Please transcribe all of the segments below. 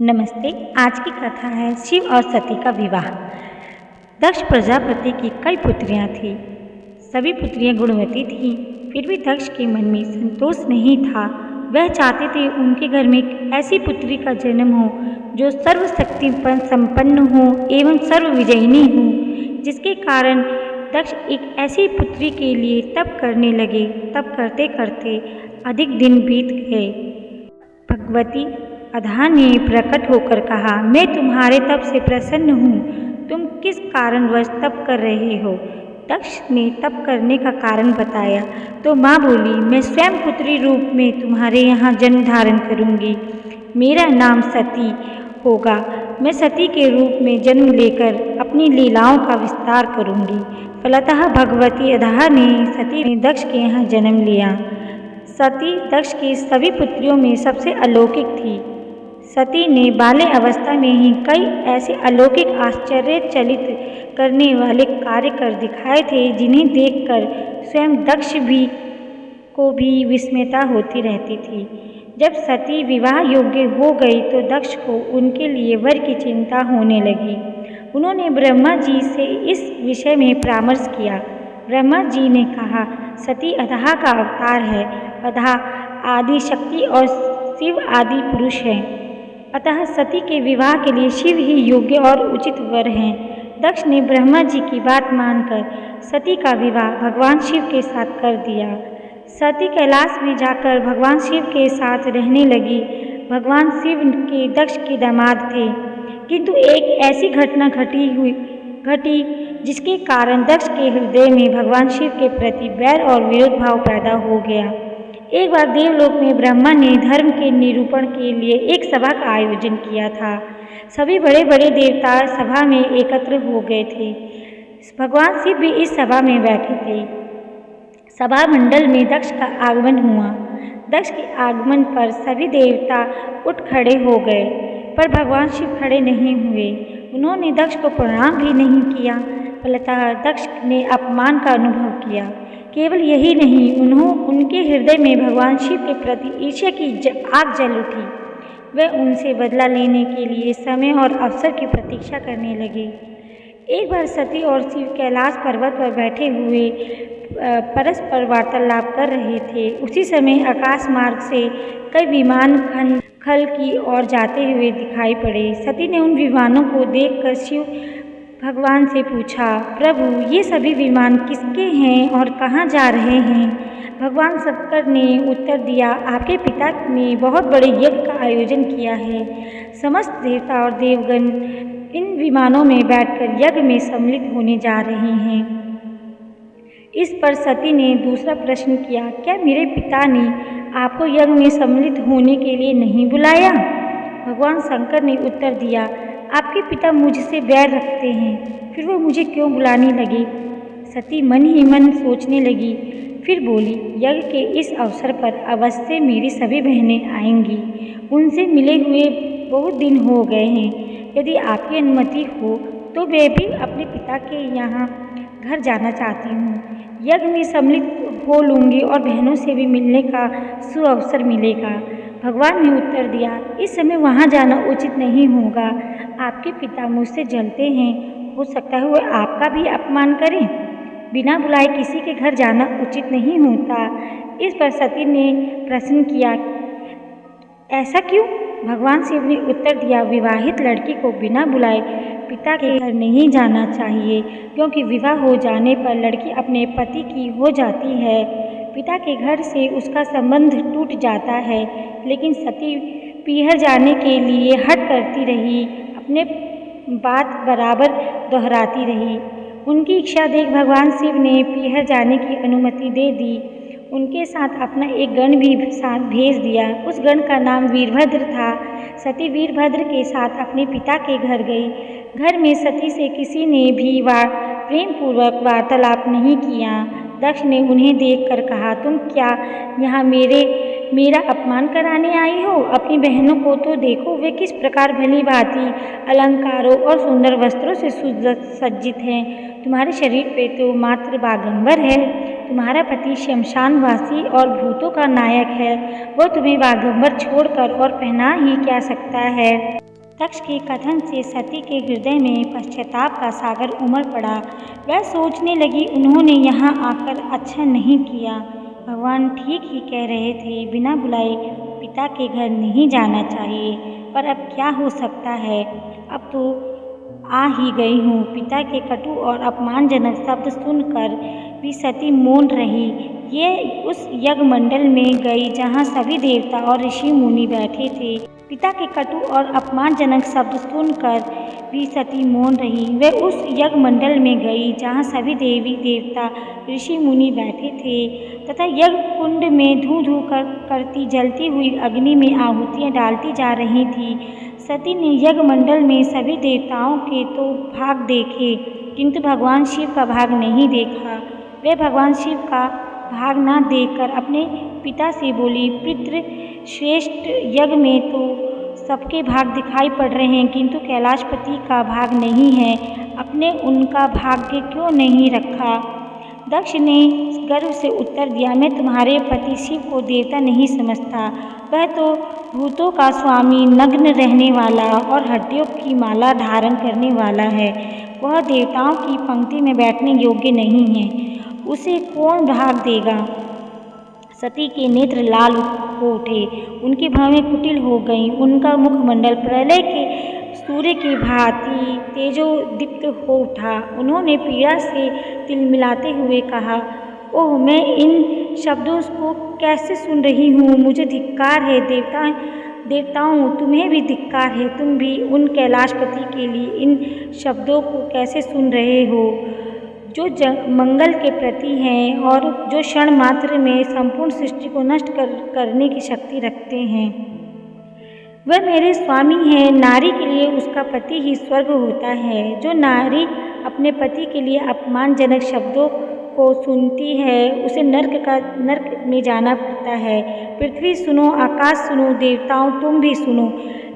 नमस्ते। आज की कथा है शिव और सती का विवाह। दक्ष प्रजापति की कई पुत्रियां थीं। सभी पुत्रियां गुणवती थीं। फिर भी दक्ष के मन में संतोष नहीं था। वह चाहते थे उनके घर में एक ऐसी पुत्री का जन्म हो जो सर्वशक्ति संपन्न हो एवं सर्वविजयिनी हो, जिसके कारण दक्ष एक ऐसी पुत्री के लिए तप करने लगे। तप करते करते अधिक दिन बीत गए। भगवती अधा ने प्रकट होकर कहा, मैं तुम्हारे तप से प्रसन्न हूँ। तुम किस कारणवश तप कर रहे हो? दक्ष ने तप करने का कारण बताया तो माँ बोली, मैं स्वयं पुत्री रूप में तुम्हारे यहाँ जन्म धारण करूँगी। मेरा नाम सती होगा। मैं सती के रूप में जन्म लेकर अपनी लीलाओं का विस्तार करूँगी। फलतः भगवती अधा ने सती ने दक्ष के यहाँ जन्म लिया। सती दक्ष की सभी पुत्रियों में सबसे अलौकिक थी। सती ने बाल्य अवस्था में ही कई ऐसे अलौकिक आश्चर्यचकित करने वाले कार्य कर दिखाए थे, जिन्हें देखकर स्वयं दक्ष को भी विस्मयता होती रहती थी। जब सती विवाह योग्य हो गई तो दक्ष को उनके लिए वर की चिंता होने लगी। उन्होंने ब्रह्मा जी से इस विषय में परामर्श किया। ब्रह्मा जी ने कहा, सती अधा का अवतार है। अधा आदि शक्ति और शिव आदि पुरुष हैं। अतः सती के विवाह के लिए शिव ही योग्य और उचित वर हैं। दक्ष ने ब्रह्मा जी की बात मानकर सती का विवाह भगवान शिव के साथ कर दिया। सती कैलाश में जाकर भगवान शिव के साथ रहने लगी। भगवान शिव के दक्ष के दामाद थे, किंतु एक ऐसी घटना घटी जिसके कारण दक्ष के हृदय में भगवान शिव के प्रति बैर और विरोध भाव पैदा हो गया। एक बार देवलोक में ब्रह्मा ने धर्म के निरूपण के लिए एक सभा का आयोजन किया था। सभी बड़े बड़े देवता सभा में एकत्र हो गए थे। भगवान शिव भी इस सभा में बैठे थे। सभा मंडल में दक्ष का आगमन हुआ। दक्ष के आगमन पर सभी देवता उठ खड़े हो गए, पर भगवान शिव खड़े नहीं हुए। उन्होंने दक्ष को प्रणाम भी नहीं किया। फलतः दक्ष ने अपमान का अनुभव किया। केवल यही नहीं, उनके हृदय में भगवान शिव के प्रति ईर्ष्या की आग जल उठी। वह उनसे बदला लेने के लिए समय और अवसर की प्रतीक्षा करने लगे। एक बार सती और शिव कैलाश पर्वत पर बैठे हुए परस्पर वार्तालाप कर रहे थे। उसी समय आकाश मार्ग से कई विमान खल की ओर जाते हुए दिखाई पड़े। सती ने उन विमानों को देखकर शिव भगवान से पूछा, प्रभु, ये सभी विमान किसके हैं और कहाँ जा रहे हैं? भगवान शंकर ने उत्तर दिया, आपके पिता ने बहुत बड़े यज्ञ का आयोजन किया है। समस्त देवता और देवगण इन विमानों में बैठकर यज्ञ में सम्मिलित होने जा रहे हैं। इस पर सती ने दूसरा प्रश्न किया, क्या मेरे पिता ने आपको यज्ञ में सम्मिलित होने के लिए नहीं बुलाया? भगवान शंकर ने उत्तर दिया, आपके पिता मुझसे बैर रखते हैं, फिर वो मुझे क्यों बुलाने लगे? सती मन ही मन सोचने लगी। फिर बोली, यज्ञ के इस अवसर पर अवश्य मेरी सभी बहनें आएंगी। उनसे मिले हुए बहुत दिन हो गए हैं। यदि आपकी अनुमति हो तो मैं भी अपने पिता के यहाँ घर जाना चाहती हूँ। यज्ञ में सम्मिलित हो लूँगी और बहनों से भी मिलने का सुअवसर मिलेगा। भगवान ने उत्तर दिया, इस समय वहाँ जाना उचित नहीं होगा। आपके पिता मुझसे जलते हैं, हो सकता है वह आपका भी अपमान करें। बिना बुलाए किसी के घर जाना उचित नहीं होता। इस पर सती ने प्रश्न किया, ऐसा क्यों? भगवान शिव ने उत्तर दिया, विवाहित लड़की को बिना बुलाए पिता के घर नहीं जाना चाहिए, क्योंकि विवाह हो जाने पर लड़की अपने पति की हो जाती है। पिता के घर से उसका संबंध टूट जाता है। लेकिन सती पीहर जाने के लिए हठ करती रही, अपने बात बराबर दोहराती रही। उनकी इच्छा देख भगवान शिव ने पीहर जाने की अनुमति दे दी। उनके साथ अपना एक गण भी साथ भेज दिया। उस गण का नाम वीरभद्र था। सती वीरभद्र के साथ अपने पिता के घर गई। घर में सती से किसी ने भी प्रेम पूर्वक वार्तालाप नहीं किया। दक्ष ने उन्हें देखकर कहा, तुम क्या यहाँ मेरे मेरा अपमान कराने आई हो? अपनी बहनों को तो देखो, वे किस प्रकार भली भांति अलंकारों और सुंदर वस्त्रों से सज्जित हैं। तुम्हारे शरीर पे तो मात्र बागंबर है। तुम्हारा पति शमशानवासी और भूतों का नायक है। वह तुम्हें बागंबर छोड़कर और पहना ही क्या सकता है। दक्ष के कथन से सती के हृदय में पश्चाताप का सागर उमड़ पड़ा। वह सोचने लगी, उन्होंने यहाँ आकर अच्छा नहीं किया। भगवान ठीक ही कह रहे थे, बिना बुलाए पिता के घर नहीं जाना चाहिए। पर अब क्या हो सकता है, अब तो आ ही गई हूँ। पिता के कटु और अपमानजनक शब्द सुनकर भी सती मौन रही। ये उस यज्ञ मंडल में गई जहाँ सभी देवता और ऋषि मुनि बैठे थे। पिता के कटु और अपमानजनक शब्द सुनकर भी सती मौन रही। वह उस यज्ञ मंडल में गई जहाँ सभी देवी देवता ऋषि मुनि बैठे थे तथा यज्ञ कुंड में धू धू करती जलती हुई अग्नि में आहुतियाँ डालती जा रही थी। सती ने यज्ञ मंडल में सभी देवताओं के तो भाग देखे, किंतु भगवान शिव का भाग नहीं देखा। वह भगवान शिव का भाग न देखकर अपने पिता से बोली, पितृ श्रेष्ठ यज्ञ में तो सबके भाग दिखाई पड़ रहे हैं, किंतु कैलाशपति का भाग नहीं है। अपने उनका भाग्य क्यों नहीं रखा? दक्ष ने गर्व से उत्तर दिया, मैं तुम्हारे पति शिव को देवता नहीं समझता। वह तो भूतों का स्वामी, नग्न रहने वाला और हड्डियों की माला धारण करने वाला है। वह देवताओं की पंक्ति में बैठने योग्य नहीं है। उसे कौन भाग देगा? सती के नेत्र लाल हो उठे, उनकी भवें कुटिल हो गईं। उनका मुखमंडल प्रलय के सूर्य की भांति तेजोदीप्त हो उठा। उन्होंने पीड़ा से तिलमिलाते हुए कहा, ओह, मैं इन शब्दों को कैसे सुन रही हूँ? मुझे धिक्कार है। देवताओं, तुम्हें भी धिक्कार है। तुम भी उन कैलाशपति के लिए इन शब्दों को कैसे सुन रहे हो जो मंगल के प्रति हैं और जो क्षण मात्र में संपूर्ण सृष्टि को नष्ट करने की शक्ति रखते हैं। वह मेरे स्वामी हैं। नारी के लिए उसका पति ही स्वर्ग होता है। जो नारी अपने पति के लिए अपमानजनक शब्दों को सुनती है, उसे नर्क में जाना पड़ता है। पृथ्वी सुनो, आकाश सुनो, देवताओं तुम भी सुनो।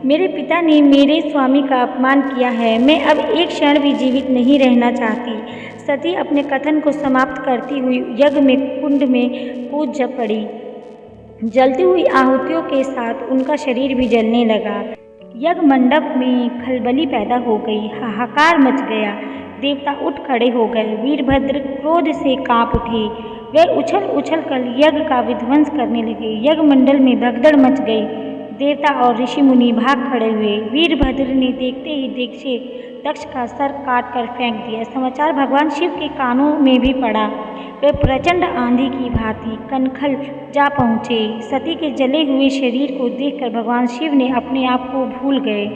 मेरे पिता ने मेरे स्वामी का अपमान किया है। मैं अब एक क्षण भी जीवित नहीं रहना चाहती। सती अपने कथन को समाप्त करती हुई यज्ञ में कुंड में कूद जा पड़ी। जलती हुई आहुतियों के साथ उनका शरीर भी जलने लगा। यज्ञ मंडप में खलबली पैदा हो गई, हाहाकार मच गया। देवता उठ खड़े हो गए। वीरभद्र क्रोध से कांप उठे। वे उछल उछल कर यज्ञ का विध्वंस करने लगे। यज्ञ मंडल में भगदड़ मच गई। देवता और ऋषि मुनि भाग खड़े हुए। वीरभद्र ने देखते ही देखते दक्ष का सर काट कर फेंक दिया। समाचार भगवान शिव के कानों में भी पड़ा। वे प्रचंड आंधी की भांति कनखल जा पहुँचे। सती के जले हुए शरीर को देखकर भगवान शिव ने अपने आप को भूल गए।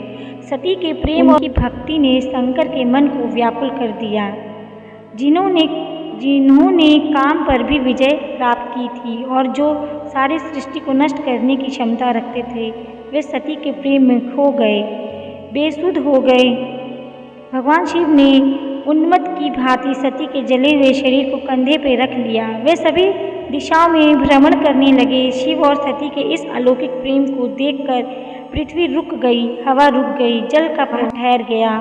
सती के प्रेम और की भक्ति ने शंकर के मन को व्याकुल कर दिया। जिन्होंने काम पर भी विजय प्राप्त की थी और जो सारी सृष्टि को नष्ट करने की क्षमता रखते थे, वे सती के प्रेम में खो गए, बेसुध हो गए। भगवान शिव ने उन्मत्त की भांति सती के जले हुए शरीर को कंधे पर रख लिया। वे सभी दिशाओं में भ्रमण करने लगे। शिव और सती के इस अलौकिक प्रेम को देखकर पृथ्वी रुक गई, हवा रुक गई, जल का प्रवाह ठहर गया,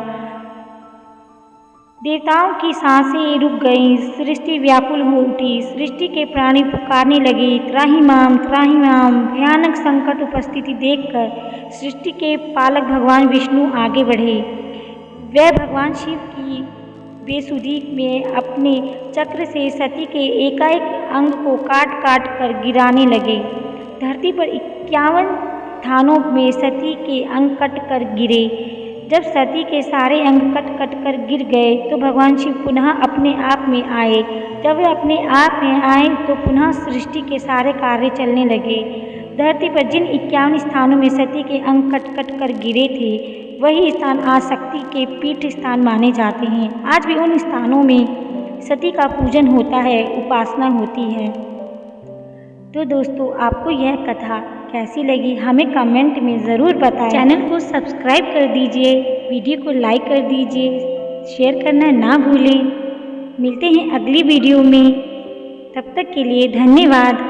देवताओं की सांसें रुक गईं, सृष्टि व्याकुल हो उठी। सृष्टि के प्राणी पुकारने लगे, त्राहि माम, त्राहि माम। भयानक संकट उपस्थिति देखकर सृष्टि के पालक भगवान विष्णु आगे बढ़े। वे भगवान शिव की बेसुधी में अपने चक्र से सती के एकाएक अंग को काट काट कर गिराने लगे। धरती पर 51 स्थानों में सती के अंग कट कर गिरे। जब सती के सारे अंग कट कट कर गिर गए तो भगवान शिव पुनः अपने आप में आए। जब वे अपने आप में आए तो पुनः सृष्टि के सारे कार्य चलने लगे। धरती पर जिन 51 स्थानों में सती के अंग कट कट कर गिरे थे, वही स्थान आज शक्ति के पीठ स्थान माने जाते हैं। आज भी उन स्थानों में सती का पूजन होता है, उपासना होती है। तो दोस्तों, आपको यह कथा कैसी लगी हमें कमेंट में ज़रूर बताएं। चैनल को सब्सक्राइब कर दीजिए, वीडियो को लाइक कर दीजिए, शेयर करना ना भूलें। मिलते हैं अगली वीडियो में, तब तक के लिए धन्यवाद।